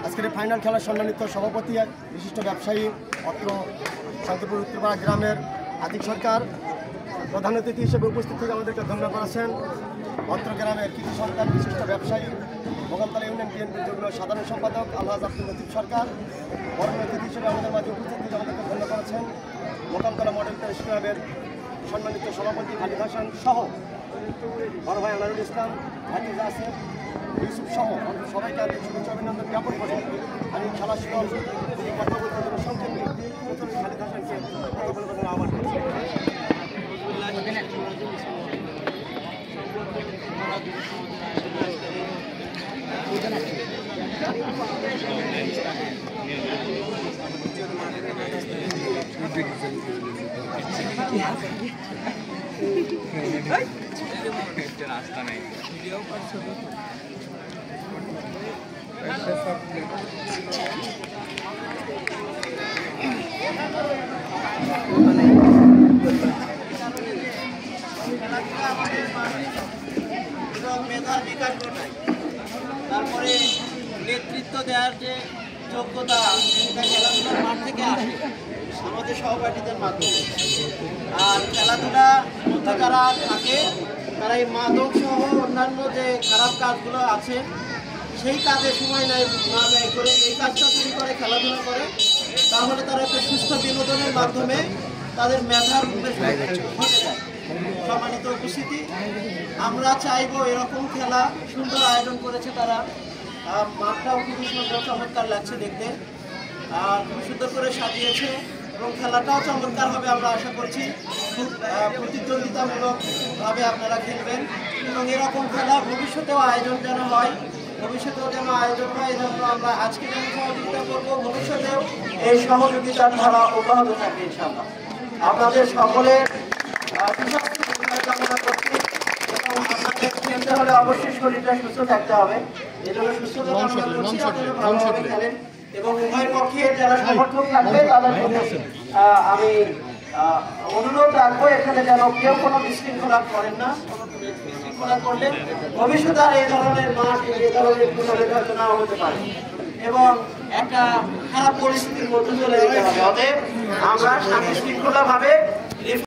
আজকের ফাইনাল খেলার সম্মানিত সভাপতি বিশিষ্ট ব্যবসায়ী অত্র শান্তিপুর উত্তরপাড়া গ্রামের আতিক সরকার প্রধান অতিথি হিসেবে উপস্থিত থেকে আমাদেরকে ধন্য করেছেন। অত্র গ্রামের কৃষি সন্তান বিশিষ্ট ব্যবসায়ী মোকামতলা ইউনিয়ন বিএনপির যুগ্ম সাধারণ সম্পাদক আলহাজ আব্দুল লতিফ সরকার প্রধান অতিথি হিসেবে আমাদের মাঝে উপস্থিত থেকে আমাদেরকে ধন্য করেছেন। মোকামতলা মডেল টেনিস ক্লাবের সম্মানিত সভাপতি খালিদ হাসান সহ বড় ভাই আনারুল ইসলাম, হাফিজ আসেফ, ইউসুফ সহ সবাইকে আমি শুভেচ্ছা অভিনন্দন জ্ঞাপন করি। আমি খেলা শুরু কথা বলতে জন্য সংক্ষেপে খালিদ হাসানকে কথা বলবার জন্য আহ্বান করছি। রাস্তা নাই মেধার বিকাশ ঘটায়, তারপরে নেতৃত্ব দেওয়ার যে যোগ্যতা সেটা খেলাধুলার মাঠ থেকে আসে আমাদের সহপাঠীদের মাধ্যমে। আর খেলাধুলার মধ্যে যারা থাকে তারা এই মাদক সহ অন্যান্য যে খারাপ কাজগুলো আছে সেই কাজে সময় না ব্যয় করে এই কাজটা তৈরি করে খেলাধুলা করে, তাহলে তারা একটা সুস্থ বিনোদনের মাধ্যমে তাদের মেধার ঘটে যায়। সম্মানিত উপস্থিতি, আমরা চাইবো এরকম খেলা সুন্দর আয়োজন করেছে তারা, মাঠটাও খুবই সুন্দর চমৎকার লাগছে দেখতে, আর খুব সুন্দর করে সাজিয়েছে এবং খেলাটাও চমৎকার হবে আমরা আশা করছি। খুব প্রতিদ্বন্দ্বিতামূলকভাবে আপনারা খেলবেন এবং এরকম খেলা ভবিষ্যতেও আয়োজন যেন হয়, ভবিষ্যতেও যেন আয়োজন হয় এজন্য আমরা আজকে যেন সহযোগিতা করবো, ভবিষ্যতেও এই সহযোগিতার ধারা অব্যাহত থাকবে ইনশাআল্লাহ। আপনাদের সকলের কামনা করছি এবং আপনাদের খেলতে হলে অবশ্যই শরীরটা সুস্থ থাকতে হবে, এজন্য সুস্থতা কামনা করছি আপনারা ভালোভাবে খেলেন এবং উভয় পক্ষের যারা সমর্থক থাকবে তাদের প্রতি আমি অনুরোধ রাখবো এখানে যেন কেউ কোনো বিশৃঙ্খলা করেন না। বিশৃঙ্খলা করলে ভবিষ্যতে আর এই ধরনের মাঠ এই ধরনের পুনরাবৃত্তি নাও হতে পারে এবং একটা খারাপ পরিস্থিতির মধ্যে চলে যেতে হবে। অতএব আমরা শান্তি শৃঙ্খলা ভাবে